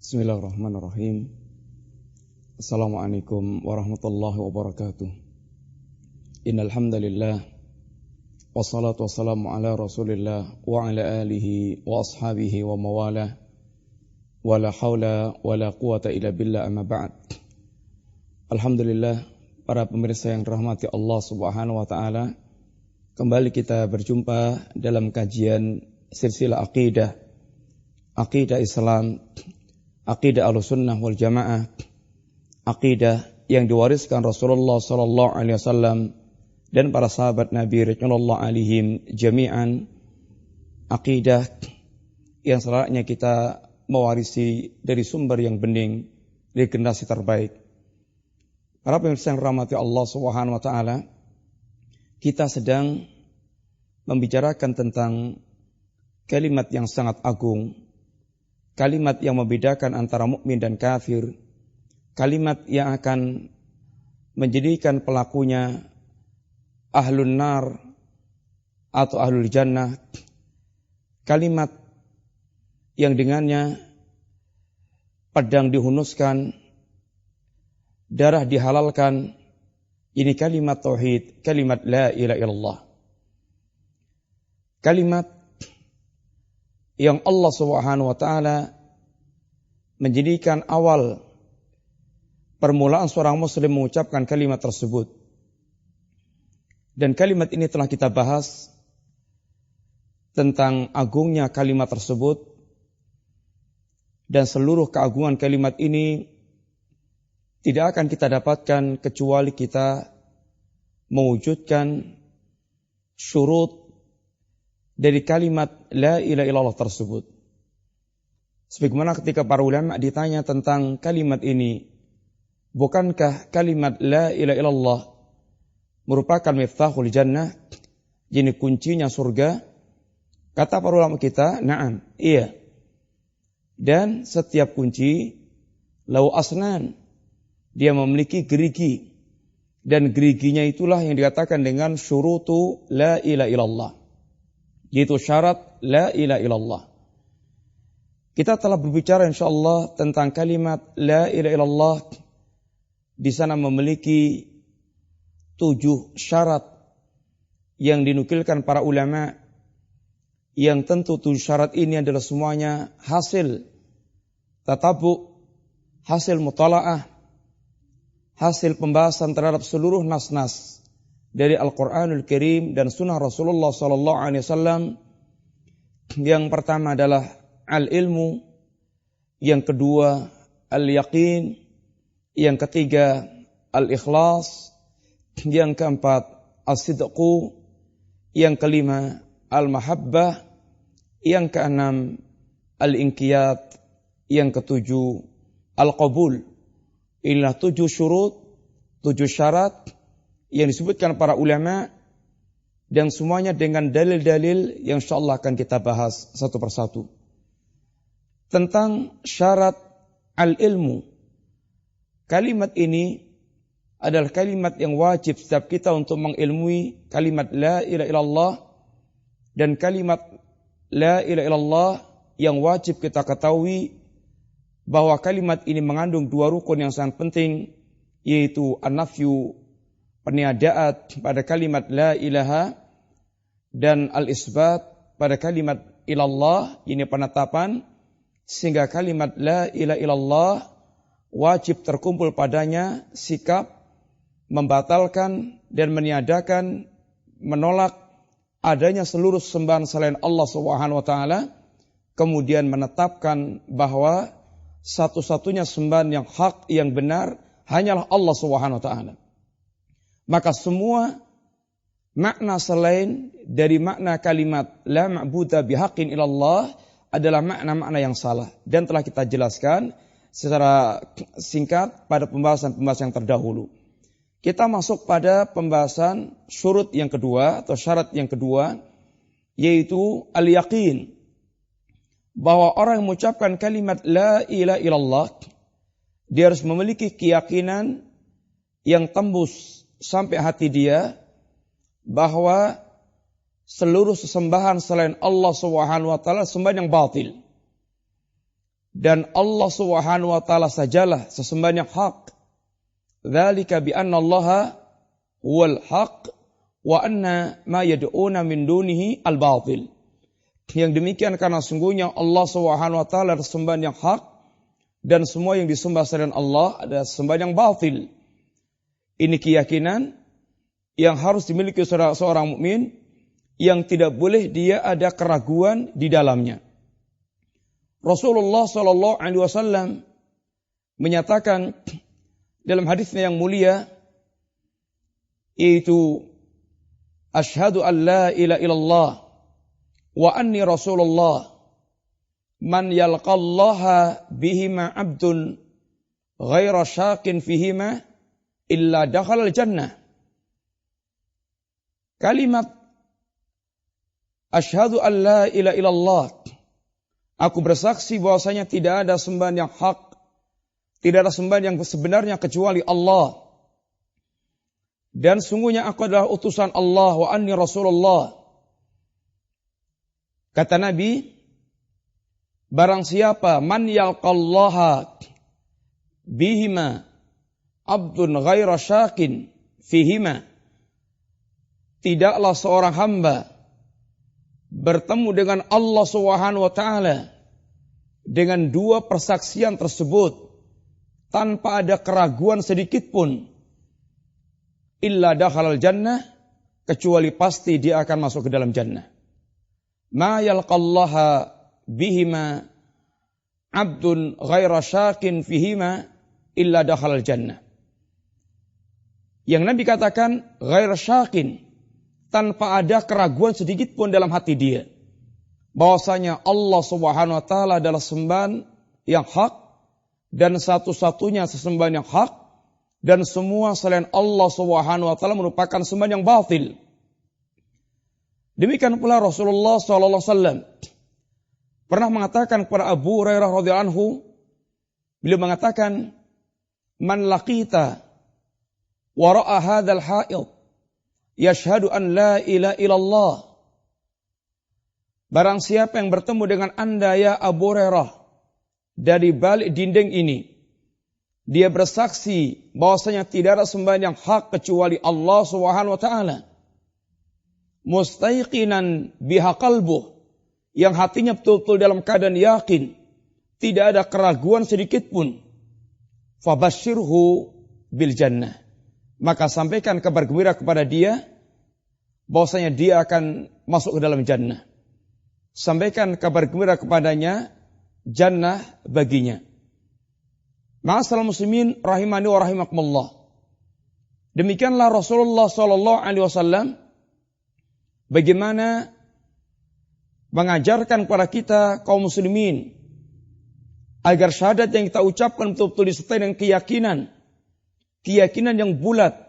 Bismillahirrahmanirrahim. Assalamualaikum warahmatullahi wabarakatuh. Innal hamdalillah wassalatu wassalamu ala Rasulillah wa ala alihi wa ashabihi wa mawalah. Wala haula wala quwata illa billah, amma ba'd. Alhamdulillah, para pemirsa yang dirahmati Allah Subhanahu wa taala, kembali kita berjumpa dalam kajian silsilah akidah Islam, akidah Ahlussunnah wal Jamaah, akidah yang diwariskan Rasulullah sallallahu alaihi wasallam dan para sahabat Nabi radhiyallahu alaihim jami'an, akidah yang selayaknya kita mewarisi dari sumber yang bening, dari generasi terbaik. Para pemirsa yang dirahmati Allah Subhanahu wa taala, kita sedang membicarakan tentang kalimat yang sangat agung, kalimat yang membedakan antara mukmin dan kafir, kalimat yang akan menjadikan pelakunya ahlun nar atau ahlul jannah, kalimat yang dengannya pedang dihunuskan, darah dihalalkan. Ini kalimat tauhid, kalimat la ilaha illallah. Kalimat yang Allah Subhanahu wa taala menjadikan awal permulaan seorang muslim mengucapkan kalimat tersebut. Dan kalimat ini telah kita bahas tentang agungnya kalimat tersebut, dan seluruh keagungan kalimat ini tidak akan kita dapatkan kecuali kita mewujudkan syurut dari kalimat la ilaha illallah tersebut. Sebagaimana ketika para ulama ditanya tentang kalimat ini, bukankah kalimat la ilaha illallah merupakan miftahul jannah, jadi kuncinya surga? Kata para ulama kita, na'am, iya. Dan setiap kunci lau asnan, dia memiliki gerigi, dan geriginya itulah yang dikatakan dengan syurutu la ilaha illallah, yaitu syarat la ilaha illallah. Kita telah berbicara insyaallah tentang kalimat la ilaha illallah. Di sana memiliki 7 syarat yang dinukilkan para ulama, yang tentu 7 syarat ini adalah semuanya hasil tatabu, hasil mutalaah, hasil pembahasan terhadap seluruh nas-nas dari Al-Quranul Karim dan Sunnah Rasulullah sallallahu alaihi wasallam. Yang pertama adalah al-ilmu, yang kedua al-yaqin, yang ketiga al-ikhlas, yang keempat as-sidqu, yang kelima al-mahabbah, yang keenam al-inqiyad, yang ketujuh al-qabul. Inilah 7 syurut, 7 syarat yang disebutkan para ulama, dan semuanya dengan dalil-dalil yang insyaallah akan kita bahas satu persatu. Tentang syarat al-ilmu, kalimat ini adalah kalimat yang wajib setiap kita untuk mengilmui kalimat la ilaha illallah, dan kalimat la ilaha illallah yang wajib kita ketahui bahwa kalimat ini mengandung 2 rukun yang sangat penting, yaitu an-nafyu, peniadaan pada kalimat la ilaha, dan al-isbat pada kalimat ilallah, ini penetapan, sehingga kalimat la ilaha illallah wajib terkumpul padanya sikap membatalkan dan meniadakan, menolak adanya seluruh sembahan selain Allah Subhanahu wa taala, kemudian menetapkan bahwa satu-satunya sembahan yang hak, yang benar hanyalah Allah Subhanahu wa taala. Maka semua makna selain dari makna kalimat la ma'buda bihaqqin illallah adalah makna-makna yang salah, dan telah kita jelaskan secara singkat pada pembahasan-pembahasan yang terdahulu. Kita masuk pada pembahasan syurut yang kedua atau syarat yang kedua, yaitu al-yaqin, bahwa orang yang mengucapkan kalimat la ilaha illallah, dia harus memiliki keyakinan yang tembus sampai hati dia bahwa seluruh sesembahan selain Allah Subhanahu wa taala sembahan yang batil. dan Allah Subhanahu wa taala sajalah sesembahan yang hak. Dzalika bi anna Allaha huwal haq wa anna ma yad'una min dunihi al-batil. Yang demikian karena sungguhnya Allah Subhanahu wa taala adalah sembahan yang hak dan semua yang disembah selain Allah adalah sembahan yang batil. Ini keyakinan yang harus dimiliki seorang mukmin, yang tidak boleh dia ada keraguan di dalamnya. Rasulullah sallallahu alaihi wasallam menyatakan dalam hadisnya yang mulia, yaitu asyhadu an la ilaha illallah wa anni rasulullah man yalqallaha bihima abdun ghaira syakin fihima illa dakhalal jannah. Kalimat asyhadu an la ilaha illallah, aku bersaksi bahwasanya tidak ada sembahan yang hak, tidak ada sembahan yang sebenarnya kecuali Allah. Dan sungguhnya aku adalah utusan Allah, wa anni rasulullah. Kata Nabi, barang siapa man yalqallaha bihima abdun ghaira syakin fihima, tidaklah seorang hamba bertemu dengan Allah Subhanahu wa taala dengan dua persaksian tersebut tanpa ada keraguan sedikit pun, illa dakhalal jannah, kecuali pasti dia akan masuk ke dalam jannah. Ma yalqallaha bihima abdun ghaira syakin fihima illa dakhalal jannah. Yang Nabi katakan ghaira syakin, tanpa ada keraguan sedikit pun dalam hati dia, bahwasanya Allah Subhanahu wa taala adalah sembahan yang hak dan satu-satunya sesembahan yang hak, dan semua selain Allah Subhanahu wa taala merupakan sembahan yang batil. Demikian pula Rasulullah sallallahu alaihi wasallam pernah mengatakan kepada Abu Hurairah radhiyallahu anhu, beliau mengatakan, man laqita wara'a hadzal ha'id yashhadu an la ilaha illallah. Barang siapa yang bertemu dengan Anda ya Abu Hurairah dari balik dinding ini, dia bersaksi bahwasanya tidak ada sembahan yang hak kecuali Allah Subhanahu wa taala, mustaiqinan biha qalbuh, yang hatinya betul-betul dalam keadaan yakin, tidak ada keraguan sedikit pun, fabashshirhu bil jannah, maka sampaikan kabar gembira kepada dia bahwasanya dia akan masuk ke dalam jannah. Sampaikan kabar gembira kepadanya jannah baginya. Ma'asyiral muslimin rahimani wa rahimakumullah. Demikianlah Rasulullah sallallahu alaihi wasallam bagaimana mengajarkan kepada kita kaum muslimin agar syahadat yang kita ucapkan betul-betul disertai dengan keyakinan yang bulat,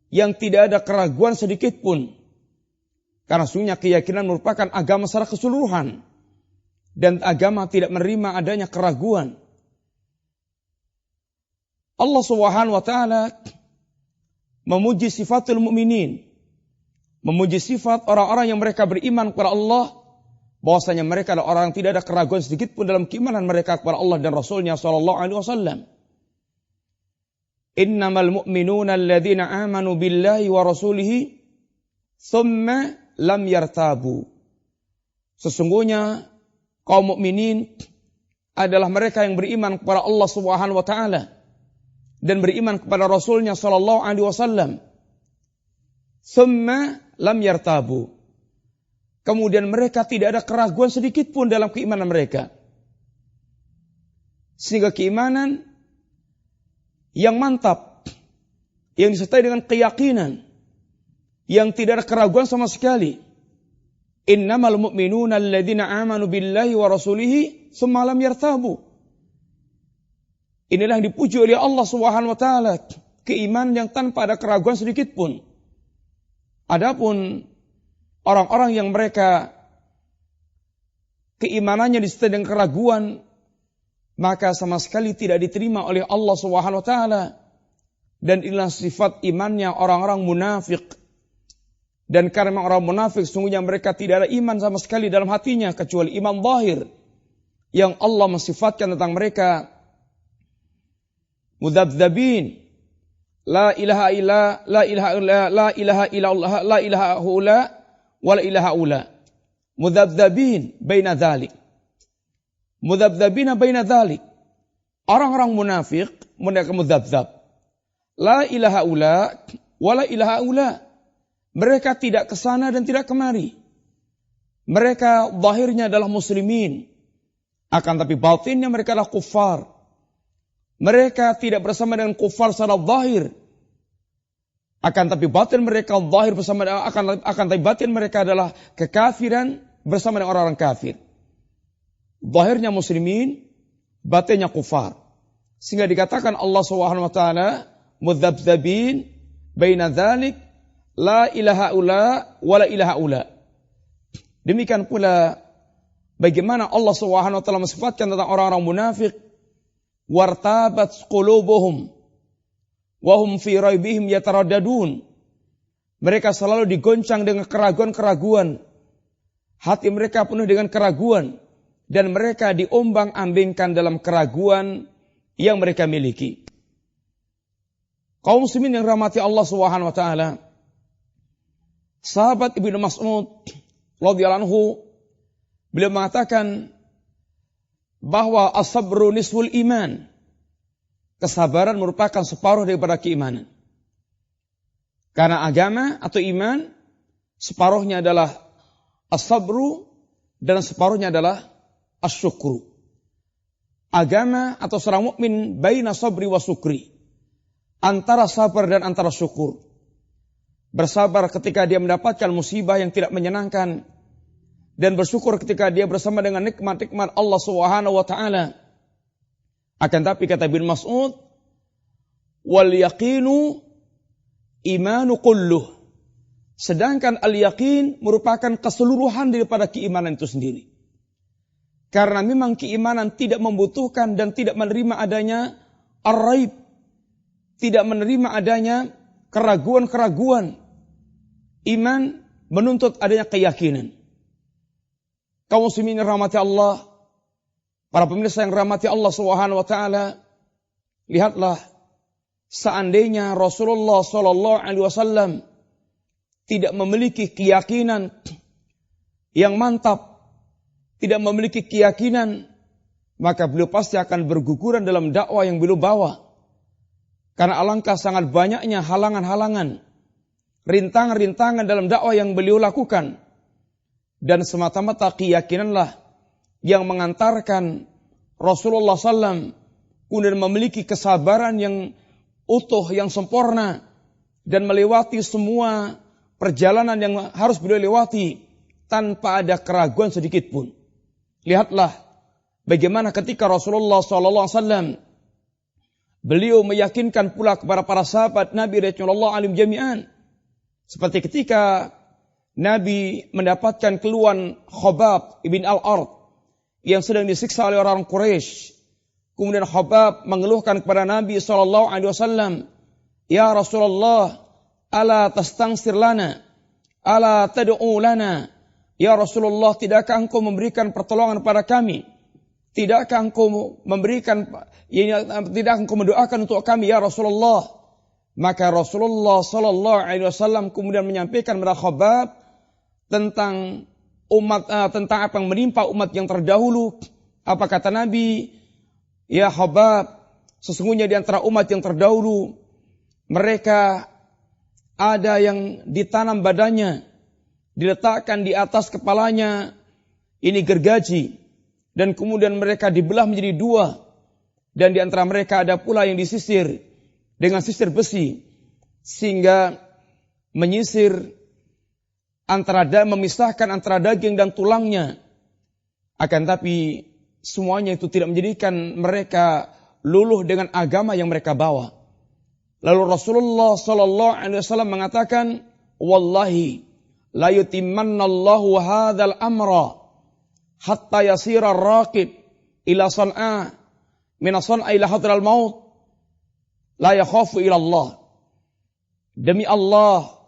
yang tidak ada keraguan sedikit pun. Karena sungguhnya keyakinan merupakan agama secara keseluruhan, dan agama tidak menerima adanya keraguan. Allah Subhanahu wa taala memuji sifatul mukminin, memuji sifat orang-orang yang mereka beriman kepada Allah, bahwasanya mereka adalah orang yang tidak ada keraguan sedikit pun dalam keimanan mereka kepada Allah dan Rasulnya sallallahu alaihi wasallam. Innamal mu'minuna alladzina amanu billahi wa rasulihi thumma lam yartabu. Sesungguhnya kaum mukminin adalah mereka yang beriman kepada Allah Subhanahu wa taala dan beriman kepada Rasulnya sallallahu alaihi wasallam. Thumma lam yartabu. Kemudian mereka tidak ada keraguan sedikit pun dalam keimanan mereka. Sehingga keimanan yang mantap, yang disertai dengan keyakinan, yang tidak ada keraguan sama sekali. Innamal mu'minuna alladzina amanu billahi wa rasulihi tsumma lam yartabu. Inilah yang dipuji oleh Allah Subhanahu wa taala, keimanan yang tanpa ada keraguan sedikit pun. Adapun orang-orang yang mereka keimanannya disertai dengan keraguan, maka sama sekali tidak diterima oleh Allah Subhanahu wa taala. Dan inilah sifat imannya orang-orang munafik. Dan karena orang munafik, sungguhnya mereka tidak ada iman sama sekali dalam hatinya, kecuali iman zahir. yang Allah mensifatkan tentang mereka mudzabdzabin, la ilaha illa, la ilaha illa, la ilaha illallah, la ilaha ula, wa la ilaha ula. Mudzabdzabin baina dzalik. Mudzabdzabina baina dzalik. Orang-orang munafik, mereka mudzabdzab. La ilaha ula, wa la ilaha ula. Mereka tidak ke sana dan tidak kemari. Mereka zahirnya adalah muslimin, akan tapi batinnya mereka adalah kuffar. Mereka tidak bersama dengan kuffar secara zahir, akan tapi batin mereka zahir bersama, akan tapi batin mereka adalah kekafiran bersama dengan orang-orang kafir. Zahirnya muslimin, batinnya kuffar. Sehingga dikatakan Allah Subhanahu wa taala mudzabdzabin baina dzalik, la ilaha ula wa la ilaha ula. Demikian pula bagaimana Allah Subhanahu wa taala mensifatkan tentang orang-orang munafik, wartabat qulubuhum wa hum fi raibihim yataraddadun. Mereka selalu digoncang dengan keraguan-keraguan. Hati mereka penuh dengan keraguan dan mereka diombang-ambingkan dalam keraguan yang mereka miliki. Kaum muslimin yang rahmati Allah Subhanahu wa taala, sahabat Ibnu Mas'ud radhiyallahu anhu, beliau mengatakan bahwa as-sabru nisful iman. Kesabaran merupakan separuh daripada keimanan. Karena agama atau iman separuhnya adalah as-sabru dan separuhnya adalah as-syukru. Agama atau seorang mukmin baina sabri wa syukri. Antara sabar dan antara syukur. Bersabar ketika dia mendapatkan musibah yang tidak menyenangkan, dan bersyukur ketika dia bersama dengan nikmat-nikmat Allah Subhanahu wa taala. Akan tapi kata Ibnu Mas'ud, wal yaqinu imanu kulluh. Sedangkan al-yaqin merupakan keseluruhan daripada keimanan itu sendiri. Karena memang keimanan tidak membutuhkan dan tidak menerima adanya ar-raib, tidak menerima adanya keraguan-keraguan. Iman menuntut adanya keyakinan. Kaum muslimin yang rahmati Allah, para pemirsa yang rahmati Allah Subhanahu wa taala, lihatlah seandainya Rasulullah sallallahu alaihi wasallam tidak memiliki keyakinan yang mantap, tidak memiliki keyakinan, maka beliau pasti akan berguguran dalam dakwah yang beliau bawa. Karena alangkah sangat banyaknya halangan-halangan, rintangan-rintangan dalam dakwah yang beliau lakukan. Dan semata-mata keyakinanlah yang mengantarkan Rasulullah SAW kemudian memiliki kesabaran yang utuh, yang sempurna, dan melewati semua perjalanan yang harus beliau lewati tanpa ada keraguan sedikit pun. Lihatlah bagaimana ketika Rasulullah SAW beliau meyakinkan pula kepada para sahabat Nabi radhiyallahu anhum jami'an. Seperti ketika Nabi mendapatkan keluhan Khabbab ibn al-Ard yang sedang disiksa oleh orang Quraisy. Kemudian Khabbab mengeluhkan kepada Nabi SAW, "Ya Rasulullah, ala tastangsir lana, ala tad'u lana." Ya Rasulullah, tidakkah engkau memberikan pertolongan pada kami? Tidakkah engkau tidakkah engkau mendoakan untuk kami ya Rasulullah? Maka Rasulullah sallallahu alaihi wasallam kemudian menyampaikan kepada Khabbab tentang tentang apa yang menimpa umat yang terdahulu. Apa kata Nabi? Ya Khabbab, sesungguhnya di antara umat yang terdahulu mereka ada yang ditanam badannya, diletakkan di atas kepalanya ini gergaji, dan kemudian mereka dibelah menjadi dua, dan di antara mereka ada pula yang disisir dengan sisir besi sehingga memisahkan antara daging dan tulangnya. Akan tapi semuanya itu tidak menjadikan mereka luluh dengan agama yang mereka bawa. Lalu Rasulullah sallallahu alaihi wasallam mengatakan, "Wallahi la yutimmannallahu hadzal amra hatta yasira ar-raqib ila San'a min San'a ila hadral maut la yakhafu ila Allah." Demi Allah,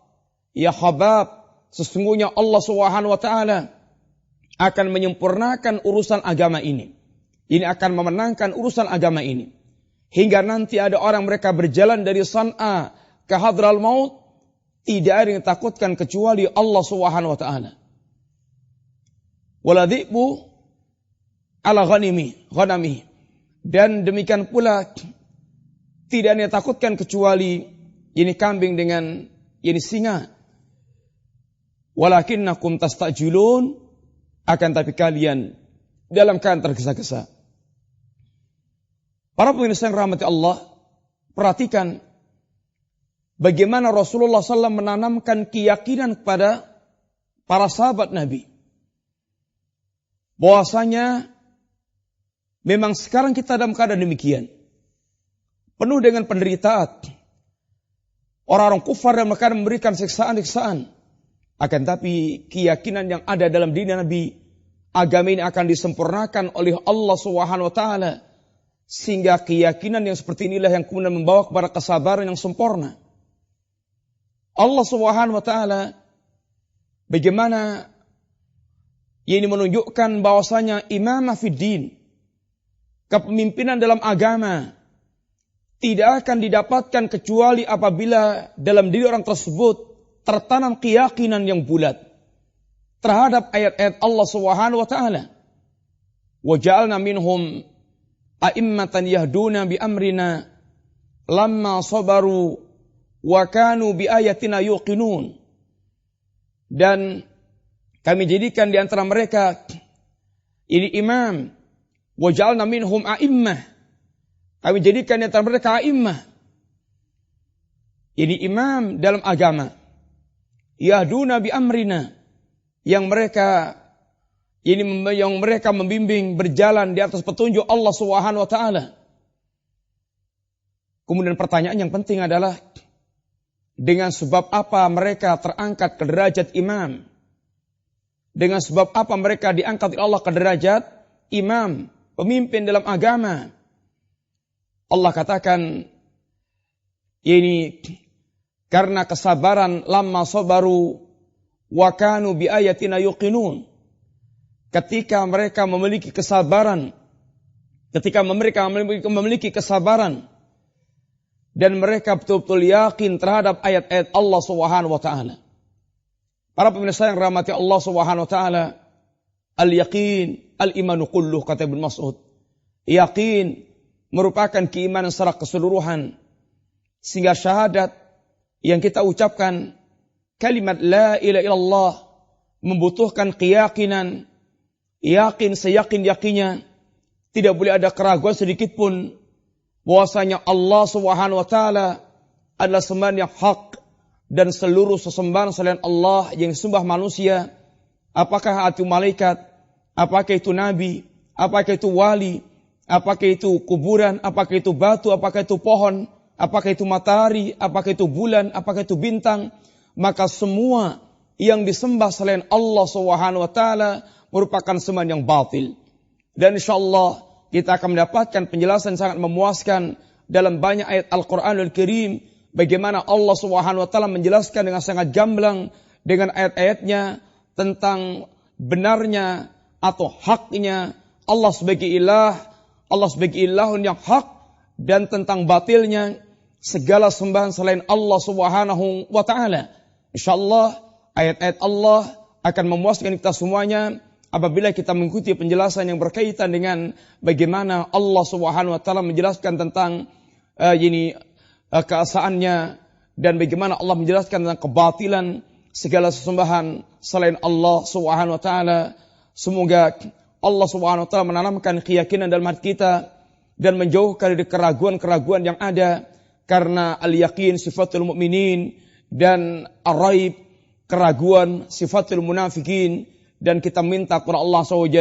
ya Khabbab, sesungguhnya Allah Subhanahu wa taala akan menyempurnakan urusan agama ini. ini akan memenangkan urusan agama ini. Hingga nanti ada orang mereka berjalan dari San'a ke Hadral Maut, tidak ada yang takutkan kecuali Allah Subhanahu wa taala. Wala dhi'bu ala ghanamihi. Dan demikian pula tidak ada yang takutkan kecuali ini kambing dengan ini singa. Walakinnakum tastajilun, akan tapi kalian dalam keadaan tergesa-gesa. Para pemirsa yang rahmati Allah, perhatikan bagaimana Rasulullah SAW menanamkan keyakinan kepada para sahabat Nabi. Bahwasanya memang sekarang kita dalam keadaan demikian. Penuh dengan penderitaan. Orang-orang kufar dan mereka memberikan siksaan-siksaan. Akan tapi keyakinan yang ada dalam diri Nabi, agama ini akan disempurnakan oleh Allah Subhanahu wa taala. Sehingga keyakinan yang seperti inilah yang kemudian membawa kepada kesabaran yang sempurna. Allah Subhanahu wa taala bagaimana ini menunjukkan bahwasanya imamah fid din, kepemimpinan dalam agama tidak akan didapatkan kecuali apabila dalam diri orang tersebut tertanam keyakinan yang bulat terhadap ayat-ayat Allah Subhanahu wa taala. Wa ja'alna minhum a'immatan yahduna bi amrina lamma sabaru wa kanu bi ayatina yuqinun. Dan kami jadikan di antara mereka ini imam. Wa ja'alna minhum a'immah. Kami jadikan di antara mereka a'immah. Ini imam dalam agama. Yahduna bi amrina. Yang mereka membimbing berjalan di atas petunjuk Allah Subhanahu wa taala. Kemudian pertanyaan yang penting adalah dengan sebab apa mereka terangkat ke derajat imam? Dengan sebab apa mereka diangkat oleh Allah ke derajat imam, pemimpin dalam agama? Allah katakan ini karena kesabaran, lamma sabaru wa kanu bi ayatina yuqinun. Ketika mereka memiliki kesabaran, memiliki kesabaran dan mereka betul-betul yakin terhadap ayat-ayat Allah Subhanahu wa taala. Para pemirsa yang rahmati Allah Subhanahu wa taala, al-yaqin al-imanu kulluh, kata Ibnu Mas'ud. Yakin merupakan keimanan secara keseluruhan. Sehingga syahadat yang kita ucapkan, kalimat la ilaha illallah, membutuhkan keyakinan, yakin seyakin-yakinnya, tidak boleh ada keraguan sedikit pun bahwasanya Allah Subhanahu wa taala adalah sembahan yang hak dan seluruh sesembahan selain Allah yang disembah manusia, apakah itu malaikat, apakah itu nabi, apakah itu wali, apakah itu kuburan, apakah itu batu, apakah itu pohon, apakah itu matahari, apakah itu bulan, apakah itu bintang, maka semua yang disembah selain Allah Subhanahu wa taala merupakan sembahan yang batil. Dan insyaallah kita akan mendapatkan penjelasan sangat memuaskan dalam banyak ayat Al-Qur'anul Karim bagaimana Allah Subhanahu wa taala menjelaskan dengan sangat gamblang dengan ayat-ayatnya tentang benarnya atau haknya Allah sebagai ilah, Allah sebagai ilahun yang hak, dan tentang batilnya segala sembahan selain Allah Subhanahu wa taala. Insyaallah ayat-ayat Allah akan memuaskan kita semuanya apabila kita mengikuti penjelasan yang berkaitan dengan bagaimana Allah Subhanahu wa taala menjelaskan tentang keesaannya dan bagaimana Allah menjelaskan tentang kebatilan segala sesembahan selain Allah Subhanahu wa taala. Semoga Allah Subhanahu wa taala menanamkan keyakinan dalam hati kita dan menjauhkan dari keraguan-keraguan yang ada, karena al-yaqin sifatul mu'minin dan ar-raib keraguan sifatul munafikin. Dan kita minta kepada Allah SWT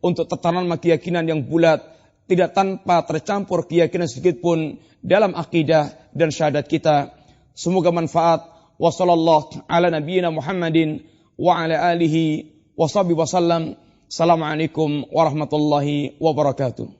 untuk tertanam keyakinan yang bulat, tidak tanpa tercampur keyakinan sedikit pun dalam akidah dan syahadat kita. Semoga manfaat. Wa sallallahu ala nabiyyina Muhammadin wa ala alihi wa sahbihi wa sallam. Assalamualaikum warahmatullahi wabarakatuh.